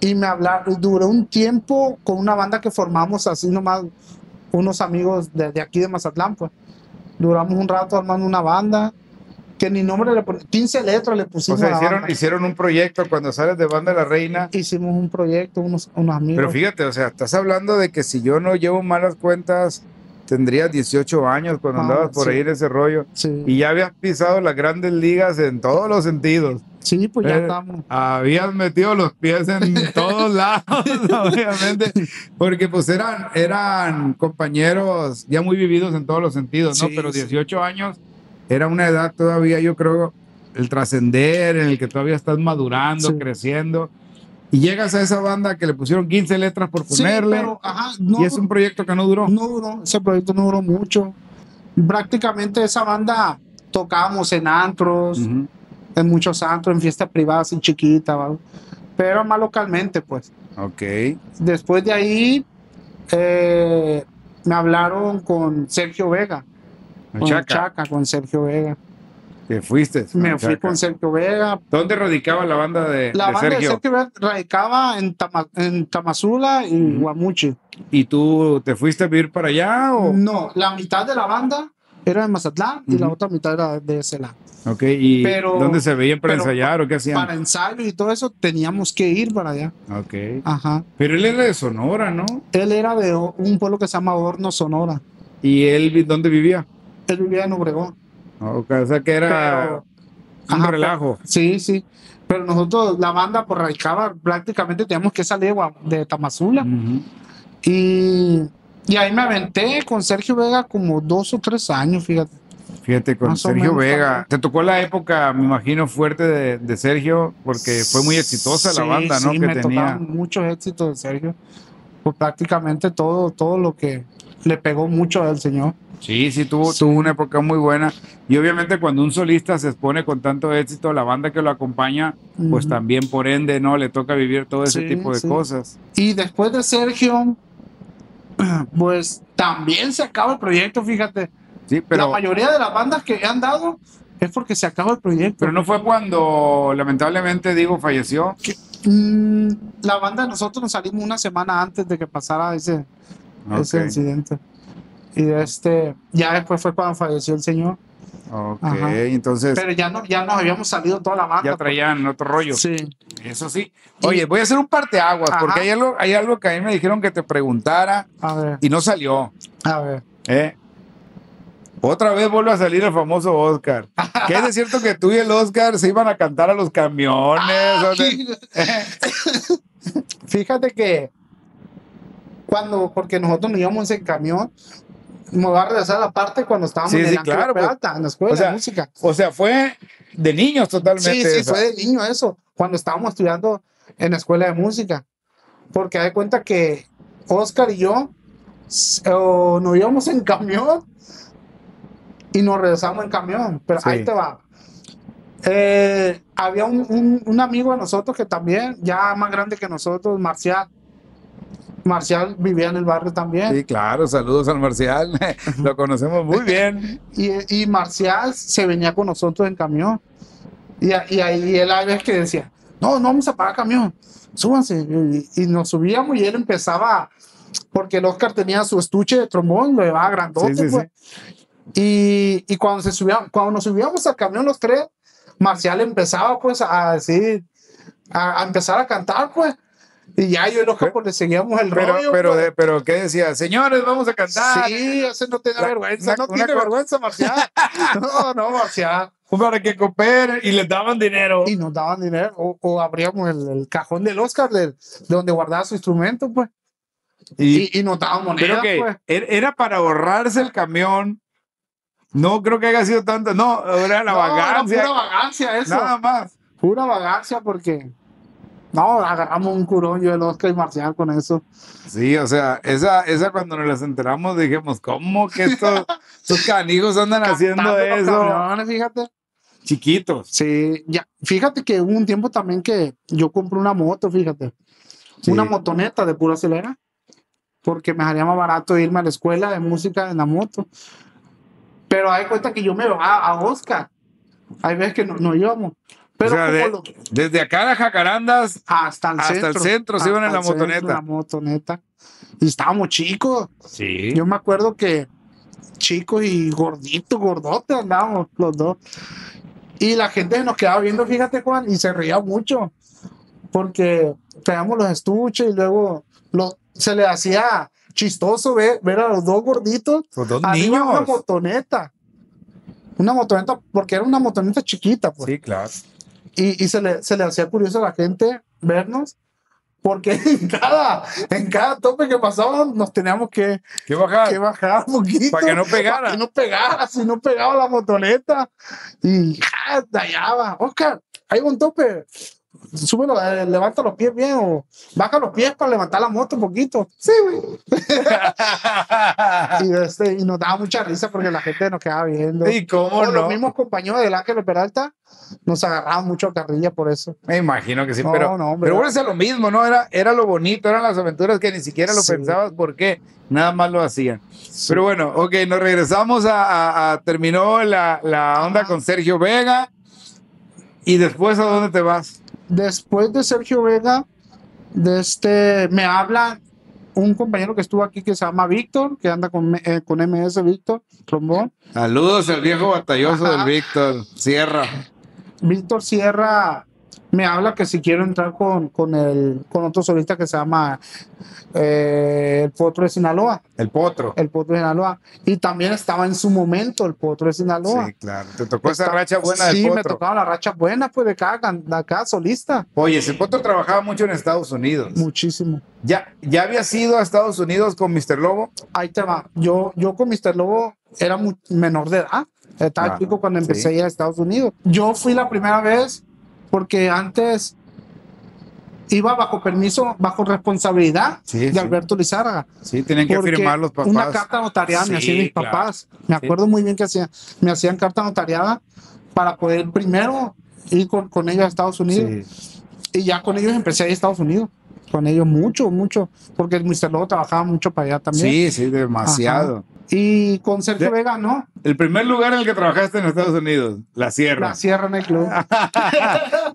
y duré un tiempo con una banda que formamos así nomás, unos amigos de aquí de Mazatlán, pues. Duramos un rato armando una banda que ni nombre le pusimos, 15 letras le pusimos. O sea, a la banda. hicieron un proyecto cuando sales de Banda La Reina. Hicimos un proyecto, unos amigos. Pero fíjate, o sea, estás hablando de que si yo no llevo malas cuentas, tendrías 18 años cuando andabas por ahí en ese rollo. Sí. Y ya habías pisado las grandes ligas en todos los sentidos. Sí, pues ya estamos. Habías metido los pies en todos lados, obviamente, porque pues eran compañeros ya muy vividos en todos los sentidos, ¿no? Sí, Pero sí. 18 años era una edad todavía, yo creo, el trascender, en el que todavía estás madurando, Sí. creciendo, y llegas a esa banda que le pusieron 15 letras por ponerle, Sí, pero, no, y es un proyecto que no duró. No duró, ese proyecto no duró mucho. Prácticamente esa banda tocábamos en antros, Ujú. en muchos antros, en fiestas privadas y chiquitas, ¿vale? Pero más localmente, pues. Ok. Después de ahí me hablaron con Sergio Vega, con el Chaca, con Sergio Vega. Que fuiste. Me fui con Sergio Vega. ¿Dónde radicaba la banda de La banda Sergio? de Sergio Vega radicaba en Tamazula y Guamuchi. ¿Y tú te fuiste a vivir para allá o...? No, la mitad de la banda era de Mazatlán y la otra mitad era de ese lado. Ok, ¿y Pero- dónde se veían para pero ensayar o qué hacían? Para ensayo y todo eso teníamos que ir para allá. Ok. Ajá. Pero él era de Sonora, ¿no? Él era de un pueblo que se llama Horno, Sonora. ¿Y él dónde vivía? Él vivía en Obregón. Ok, o sea que era Pero- un Ajá, relajo. Sí, sí. Pero nosotros, la banda, por radicaba, prácticamente teníamos que salir de Tamazula. Ujú. Y ahí me aventé con Sergio Vega como 2 o 3 años, fíjate. Fíjate, con Más o Sergio menos Vega. también. Te tocó la época, me imagino, fuerte de Sergio, porque fue muy exitosa la Sí, banda, ¿no? sí, Que me tenía. tocaron muchos éxitos de Sergio. Pues prácticamente todo lo que le pegó mucho al señor. Sí, sí, tuvo una época muy buena. Y obviamente cuando un solista se expone con tanto éxito, la banda que lo acompaña, pues Ujú. también por ende, ¿no? Le toca vivir todo ese Sí, tipo de sí. cosas. Y después de Sergio, pues también se acaba el proyecto, fíjate. Sí, La pero, mayoría de las bandas que han dado es porque se acaba el proyecto. pero no fue cuando lamentablemente Diego falleció. La banda, nosotros nos salimos una semana antes de que pasara ese Ok, incidente. Y ya después fue cuando falleció el señor. ok, Ajá. entonces Pero ya nos habíamos salido toda la banda. ya traían otro rollo. Sí. Eso sí. Y- Oye, voy a hacer un parteaguas, Ajá. porque hay algo que a mí me dijeron que te preguntara A ver, y no salió. a ver. ¿Eh? Otra vez vuelve a salir el famoso Oscar. ¿Qué es de cierto que tú y el Oscar se iban a cantar a los camiones? O sea, Fíjate que porque nosotros nos íbamos en camión, me va a regresar la parte cuando estábamos Sí, en el sí, Ángel claro, Peralta, en la escuela o sea, de música. o sea, fue de niños totalmente. Sí, sí, esa. fue de niño eso, cuando estábamos estudiando en la escuela de música. Porque hay cuenta que Oscar y yo nos íbamos en camión y nos regresamos en camión. Pero Sí. ahí te va. Había un amigo de nosotros que también, ya más grande que nosotros, Marcial. Marcial vivía en el barrio también. Sí, claro, saludos al Marcial. Lo conocemos muy bien. Y Marcial se venía con nosotros en camión. Y ahí él a veces que decía, no vamos a parar camión, súbanse. Y nos subíamos y él empezaba, porque el Oscar tenía su estuche de trombón, lo llevaba grandote. Sí, sí, pues. Y cuando nos subíamos al camión los tres, Marcial empezaba pues a decir, a empezar a cantar pues. Y ya yo y el Oscar pues le seguíamos el rollo. pues. Pero, ¿qué decía? Señores, vamos a cantar. Sí, ese no tiene vergüenza. una- No una tiene co- vergüenza, Marcial. No, Marcial. Para que cooperen y les daban dinero. Y nos daban dinero. O abríamos el cajón del Oscar de donde guardaba su instrumento, pues. Y nos daban Pero monedas, que pues. era para ahorrarse el camión. No creo que haya sido tanto. No, era la No, vagancia. era pura vagancia eso. Nada más. Pura vagancia porque... No, agarramos un curón yo, el Oscar y Marcial con eso. Sí, o sea, esa cuando nos las enteramos dijimos, ¿cómo que estos canijos andan haciendo Cantando los eso? camiones, fíjate. Chiquitos. Sí, ya. Fíjate que hubo un tiempo también que yo compré una moto, fíjate. Sí. Una motoneta de pura acelera. Porque me salía más barato irme a la escuela de música en la moto. Pero hay cuenta que yo me va a Oscar. Hay veces que no íbamos. Pero O sea, desde acá a Jacarandas hasta el centro se iban en hasta la el centro, motoneta. en la motoneta. Y estábamos chicos. Sí. Yo me acuerdo que chicos y gordotes andábamos los dos. Y la gente nos quedaba viendo, fíjate, Juan, y se reía mucho. Porque traíamos los estuches y luego se le hacía chistoso ver a los dos gorditos. Los dos arriba de niños. una motoneta. Una motoneta, porque era una motoneta chiquita, pues. Sí, claro. Y se le hacía curioso a la gente vernos, porque en cada tope que pasábamos nos teníamos que bajar un poquito. Para que no pegara. Para que no pegara, si no pegaba la motoneta. Y tallaba. Oscar, hay un tope. Súbelo, levanta los pies bien o baja los pies para levantar la moto un poquito. Sí, güey. y nos daba mucha risa porque la gente nos quedaba viendo. ¿Y cómo O no? los mismos compañeros del Ángel Peralta nos agarraban mucho a carrilla por eso. Me imagino que sí, No, pero no, hombre. bueno, es lo mismo, ¿no? Era lo bonito, eran las aventuras que ni siquiera lo Sí. pensabas porque nada más lo hacían. Pero bueno, ok, nos regresamos terminó la onda con Sergio Vega. ¿Y después a dónde te vas? Después de Sergio Vega, me habla un compañero que estuvo aquí que se llama Víctor, que anda con MS Víctor, trombón. Saludos al viejo batalloso del Víctor Sierra. Víctor Sierra me habla que si quiero entrar con otro solista que se llama el Potro de Sinaloa. El Potro. El Potro de Sinaloa. Y también estaba en su momento el Potro de Sinaloa. Sí, claro. Te tocó esa racha buena del Sí, Potro. me tocaba la racha buena pues de cada solista. Oye, ese Potro trabajaba mucho en Estados Unidos. Muchísimo. ¿Ya habías ido a Estados Unidos con Mr. Lobo? Ahí te va. Yo con Mr. Lobo era menor de edad. Estaba chico cuando empecé a ir a Estados Unidos. Yo fui la primera vez porque antes iba bajo permiso, bajo responsabilidad de Alberto Lizárraga. Sí, tienen que firmar los papás. Una carta notariada me hacían mis papás. Me acuerdo muy bien que me hacían carta notariada para poder primero ir con ellos a Estados Unidos. Sí. Y ya con ellos empecé a ir a Estados Unidos. Con ellos mucho, porque el Mr. Lobo trabajaba mucho para allá también. Sí, demasiado. Ajá. Y con Sergio Vega, ¿no? El primer lugar en el que trabajaste en Estados Unidos, La Sierra. La Sierra en el club.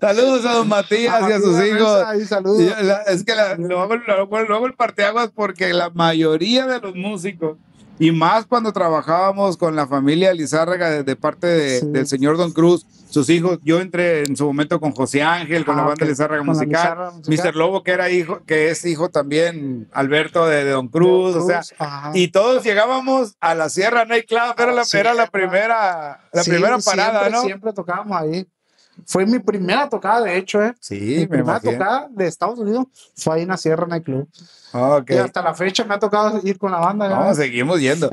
Saludos a don Matías y a sus hijos. Ahí, saludos. Es que luego el parteaguas porque la mayoría de los músicos, y más cuando trabajábamos con la familia Lizárraga de parte del señor Don Cruz, sus hijos, yo entré en su momento con José Ángel, con la banda Lizárraga Musical, Mr. Lobo, que es hijo también, Alberto de Don Cruz, o sea, y todos llegábamos a la Sierra Night Club, era la primera parada, ¿no? Siempre tocábamos ahí. Fue mi primera tocada, de hecho, Sí, mi primera tocada de Estados Unidos fue ahí en la Sierra Night Club. Okay. Y hasta la fecha me ha tocado ir con la banda. No, seguimos yendo.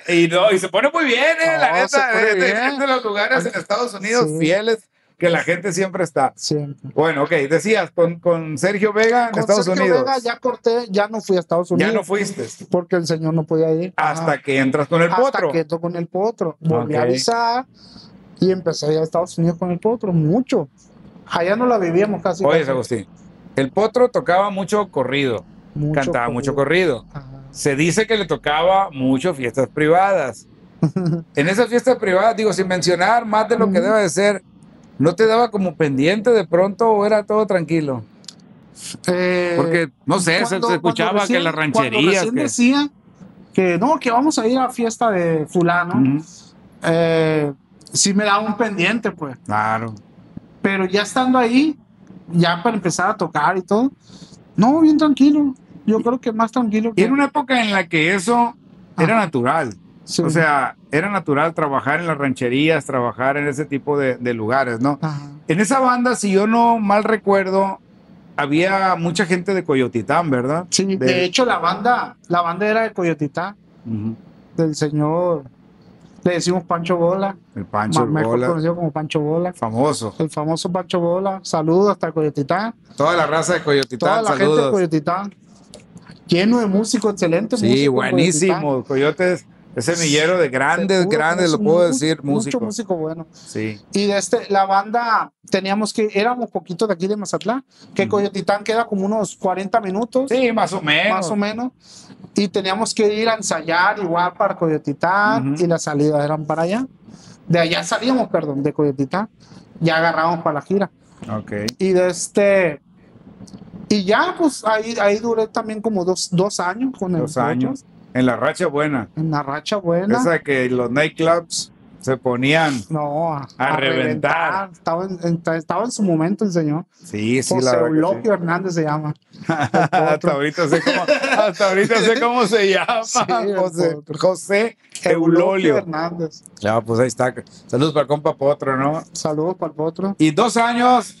y se pone muy bien, la neta, de los lugares en Estados Unidos fieles que la gente siempre está. Siempre. Bueno, ok, decías, con Sergio Vega en Estados Unidos. Vega ya corté, ya no fui a Estados Unidos. Ya no fuiste. Porque el señor no podía ir. Hasta que entras con el Potro. Hasta que entro con el Potro. Volví a avisar y empecé a ir a Estados Unidos con el Potro, mucho. Allá no la vivíamos casi. Oye, Agustín, el Potro tocaba mucho corrido. Cantaba mucho corrido. Se dice que le tocaba mucho fiestas privadas. En esas fiestas privadas, digo, sin mencionar más de lo que debe de ser, ¿no te daba como pendiente de pronto o era todo tranquilo? Porque, no sé, se escuchaba que las rancherías... Cuando decía que no, que vamos a ir a la fiesta de fulano, sí me daba un pendiente, pues. Claro. Pero ya estando ahí, ya para empezar a tocar y todo, no, bien tranquilo. Yo creo que más tranquilo. Y era una época en la que eso era natural. Sí. O sea, era natural trabajar en las rancherías, trabajar en ese tipo de lugares, ¿no? En esa banda, si yo no mal recuerdo, había mucha gente de Coyotitán, ¿verdad? Sí, de hecho la banda era de Coyotitán, del señor, le decimos Pancho Bola. El Pancho Bola. Mejor conocido como Pancho Bola. Famoso. El famoso Pancho Bola. Saludos hasta Coyotitán. Toda la raza de Coyotitán, toda la saludos. gente de Coyotitán. Lleno de músicos, excelentes músicos. Sí, buenísimo. Coyotes, ese semillero de grandes, lo puedo decir, músicos. Mucho músico bueno. Sí. Y la banda, éramos poquitos de aquí de Mazatlán, que Coyotitán queda como unos 40 minutos. Sí, más o menos. Más o menos. Y teníamos que ir a ensayar igual para Coyotitán y las salidas eran para allá. De allá salíamos, perdón, de Coyotitán. Ya agarrábamos para la gira. Ok. Y y ya, pues ahí duré también como dos años con el 2 años. En la racha buena. En la racha buena. Esa que los nightclubs se ponían No, a reventar. Estaba en su momento el señor. Sí, sí, la José verdad que sí. Eulogio Hernández se llama. Hasta ahorita sé cómo se llama. Sí, el Potro. José Eulogio Eulolio. Hernández. Ya, pues ahí está. Saludos para el compa Potro, ¿no? Saludos para el Potro. Y 2 años.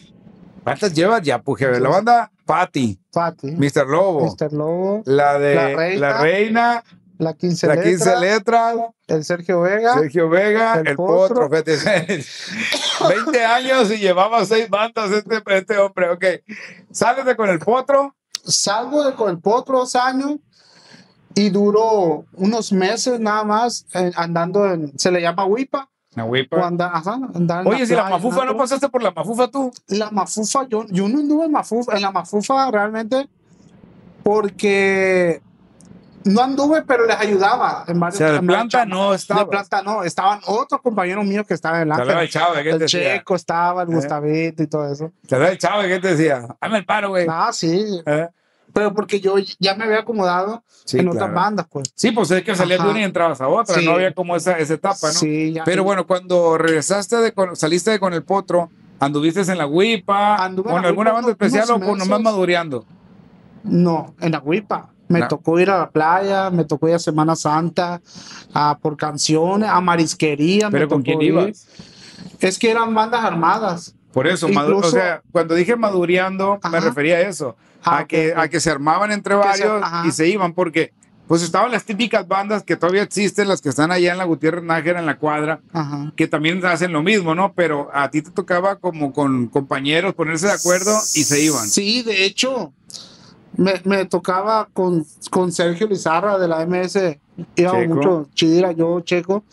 ¿Cuántas llevas ya, Puje? La banda Patti, Pati. Mr. Lobo, Mr. Lobo. la de La La Reina, La 15 la 15 letras, El Sergio Vega. Sergio Vega, El el Potro. Potro. Fíjate, 20 años y llevaba 6 bandas este hombre. Ok. Sales con el Potro. Salgo con el Potro 2 años y duró unos meses nada más andando en, se le llama Huipa. La O Huipa. andar en Oye, si la playa, Mafufa, ¿no pasaste por la Mafufa tú? La Mafufa, yo no anduve en la Mafufa realmente porque no anduve, pero les ayudaba en O varios. sea, de en varios planta chamas. no estaba. De planta no, estaban otros compañeros míos que estaban Te hablaba delante. el chavo, ¿qué te El decía? Checo estaba, el Gustavito y todo eso. Te hablaba el chavo, ¿qué te decía? Hazme el paro, güey. Ah, sí, ¿Eh? pero porque yo ya me había acomodado Sí, en claro. otras bandas, pues. Sí, pues es que salías de Ajá. una y entrabas a otra, Sí. no había como esa etapa, ¿no? Sí, ya. Pero bueno, cuando regresaste saliste con el Potro, ¿anduviste en la Huipa? Anduve en ¿Con la alguna Huipa banda especial unos o con nomás meses. madureando? No, en la Huipa. Me No. tocó ir a la playa, me tocó ir a Semana Santa, por canciones, a marisquería. ¿Pero me con tocó quién ir. ibas? Es que eran bandas armadas. Por eso, Incluso- o sea, cuando dije madureando, me Ajá. refería a eso, Ah, ok. a que se armaban entre varios ajá. y se iban, porque pues estaban las típicas bandas que todavía existen, las que están allá en la Gutiérrez Nájera, en la cuadra, Ajá. que también hacen lo mismo, ¿no? Pero a ti te tocaba como con compañeros ponerse de acuerdo y se iban. Sí, de hecho, me tocaba con Sergio Lizarra de la MS. Íbamos Checo. mucho, Chira, yo, Checo,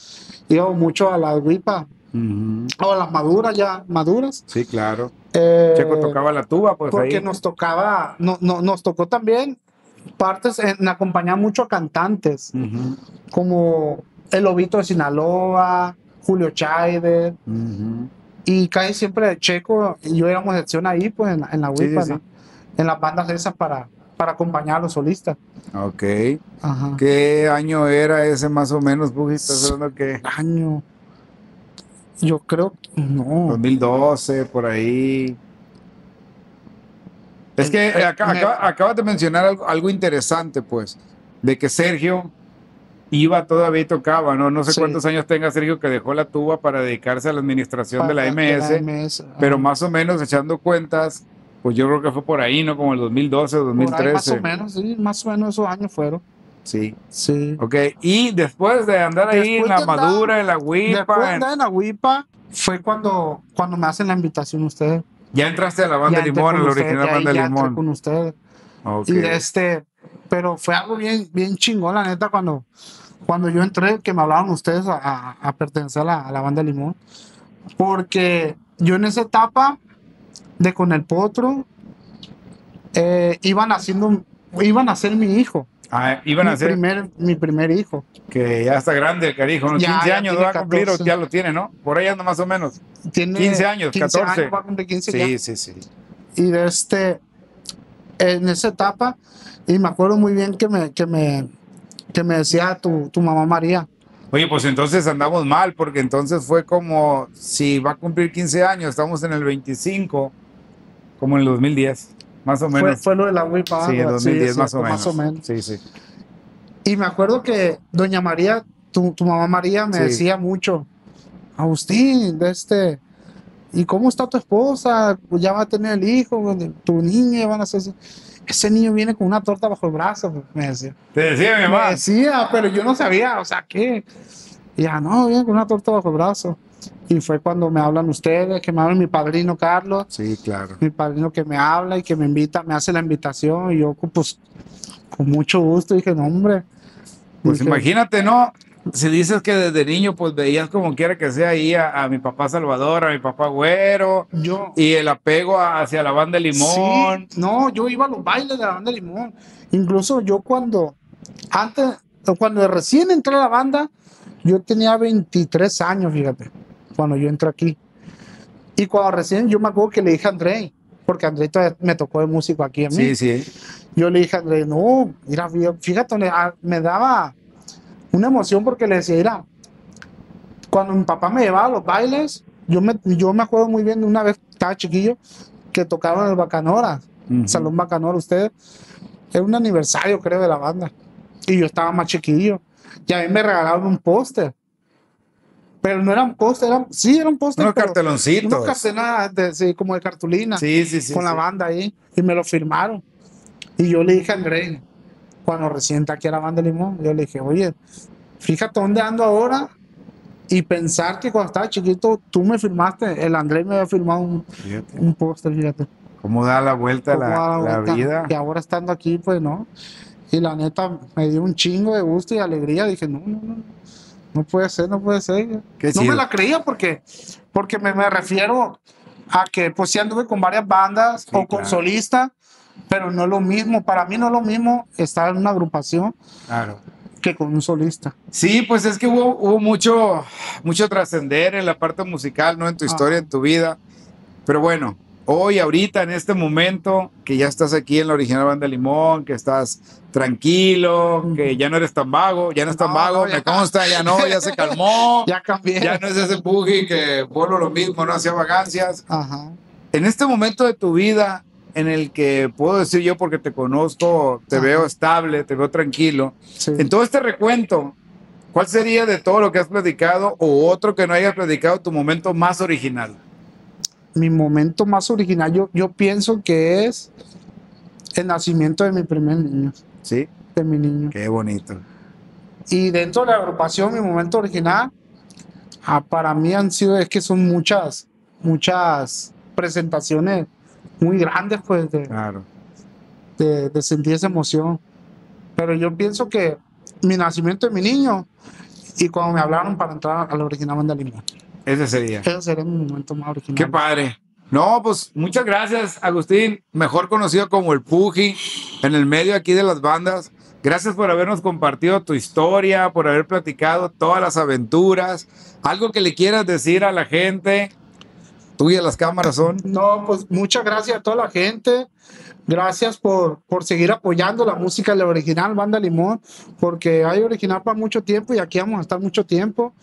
íbamos mucho a la Huipa, o a las maduras. Sí, claro. Eh, Checo tocaba la tuba, pues porque ahí. nos tocaba, nos tocó también partes en acompañar mucho a cantantes, Ujú, como El Lobito de Sinaloa, Julio Chaider, ujú. y casi siempre Checo y yo éramos sección ahí, pues en la Sí, Huipa, sí, sí. en las bandas esas para acompañar a los solistas. Ok. Ajá. ¿Qué año era ese más o menos, Puji? ¿Estás hablando que Año. Yo creo, no. 2012, por ahí? Es que acabas de mencionar algo interesante, pues, de que Sergio iba todavía y tocaba, ¿no? No sé Sí. cuántos años tenga Sergio que dejó la tuba para dedicarse a la administración de la MS, pero ajá. más o menos echando cuentas, pues yo creo que fue por ahí, ¿no? Como el 2012, Por ahí 2013. más o menos, sí, más o menos esos años fueron. Sí. Sí. Ok, y después de andar ahí en Después la de andar- Madura, en la Después de Huipa, andar en la Huipa, fue cuando me hacen la invitación ustedes. ya entraste a la banda Ya entré Limón, a con la ustedes, original de ahí banda ya entré Limón. con ustedes. Ok. Y pero fue algo bien chingón, la neta, cuando yo entré, que me hablaron ustedes a pertenecer a la banda Limón. Porque yo en esa etapa de con el Potro, iban a ser mi hijo. Ah, iban a hacer Mi primer hijo. que ya está grande el carijo, ¿no? Ya, 15 ya años tiene va a cumplir 14. o ya lo tiene, ¿no? Por ahí anda más o menos. Tiene 15 años, 15 14. años, va a cumplir 15 Sí, ya. sí, sí. Y en esa etapa, y me acuerdo muy bien que me decía tu mamá María. Oye, pues entonces andamos mal, porque entonces fue como si va a cumplir 15 años, estamos en el 25, como en el 2010, más o menos. Fue lo de la Huipa. Sí, en ¿verdad? 2010 Sí, más o cierto, menos. más o menos. Sí, sí. Y me acuerdo que doña María, tu mamá María, me Sí. decía mucho, Agustín, ¿y cómo está tu esposa? Pues ya va a tener el hijo, tu niña, van a hacer ese niño viene con una torta bajo el brazo, pues, me decía. Te decía mi Me mamá. decía, pero yo no sabía, o sea, ¿qué? Y ya, no, viene con una torta bajo el brazo. Y fue cuando me hablan ustedes, que me habla mi padrino Carlos, Sí, claro. mi padrino que me habla y que me invita, me hace la invitación, y yo, pues, con mucho gusto dije, no, hombre. Pues Dije, imagínate, ¿no? Si dices que desde niño, pues veías como quiera que sea ahí a mi papá Salvador, a mi papá Güero, yo, y el apego hacia la banda Limón. sí, no, yo iba a los bailes de la banda Limón. Incluso yo cuando recién entré a la banda, yo tenía 23 años, fíjate, cuando yo entré aquí. Y cuando recién, yo me acuerdo que le dije a André, porque André todavía me tocó de músico aquí a mí. Sí, sí. Yo le dije a André, no, mira, fíjate, me daba una emoción porque le decía, mira, cuando mi papá me llevaba a los bailes, yo me acuerdo muy bien de una vez, estaba chiquillo, que tocaron en el Bacanora, Salón Bacanora, ustedes. Era un aniversario, creo, de la banda. Y yo estaba más chiquillo. Y a mí me regalaron un póster. Pero no era un póster, sí, era un póster. Unos carteloncitos. Unos cartelones, sí, como de cartulina. Sí, sí, sí. Con la banda ahí. Y me lo firmaron. Y yo le dije a Andrés, cuando recién está aquí a la banda de Limón, yo le dije, oye, fíjate dónde ando ahora. Y pensar que cuando estaba chiquito, tú me firmaste, el Andrés me había firmado un póster, fíjate. ¿Cómo da la vuelta la vida? Y ahora estando aquí, pues no. Y la neta me dio un chingo de gusto y alegría. Dije, no puede ser, no puede ser. No me la creía porque me refiero a que pues sí anduve con varias bandas o con solista, pero no es lo mismo. Para mí no es lo mismo estar en una agrupación que con un solista. Sí, pues es que hubo mucho trascender en la parte musical, ¿no? En tu historia, en tu vida. Pero bueno, hoy, ahorita, en este momento, que ya estás aquí en la original Banda Limón, que estás tranquilo, que ya no eres tan vago, ya no es tan vago, me consta, ya se calmó. Ya cambié. Ya no es ese Puji que vuelvo lo mismo, no hacía vagancias. En este momento de tu vida, en el que puedo decir yo, porque te conozco, te veo estable, te veo tranquilo. Sí. En todo este recuento, ¿cuál sería de todo lo que has platicado o otro que no hayas platicado tu momento más original? Mi momento más original, yo pienso que es el nacimiento de mi primer niño. ¿Sí? De mi niño. Qué bonito. Y dentro de la agrupación, mi momento original, para mí es que son muchas presentaciones muy grandes, pues, de sentir esa emoción. Pero yo pienso que mi nacimiento de mi niño y cuando me hablaron para entrar a la original Banda Limón. Ese sería mi momento más original. Qué padre. No, pues muchas gracias, Agustín, mejor conocido como el Puji, en el medio aquí de las bandas. Gracias por habernos compartido tu historia, por haber platicado todas las aventuras. Algo que le quieras decir a la gente. Tú y a las cámaras son. No, pues muchas gracias a toda la gente. Gracias por seguir apoyando la música de la original Banda Limón, porque hay original para mucho tiempo y aquí vamos a estar mucho tiempo.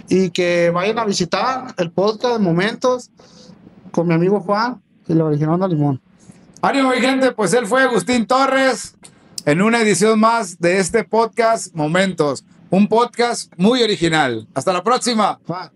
Y que vayan a visitar el podcast de Momentos con mi amigo Juan y la original Banda Limón. Ánimo, mi gente, pues él fue Agustín Torres en una edición más de este podcast Momentos, un podcast muy original. Hasta la próxima. Juan.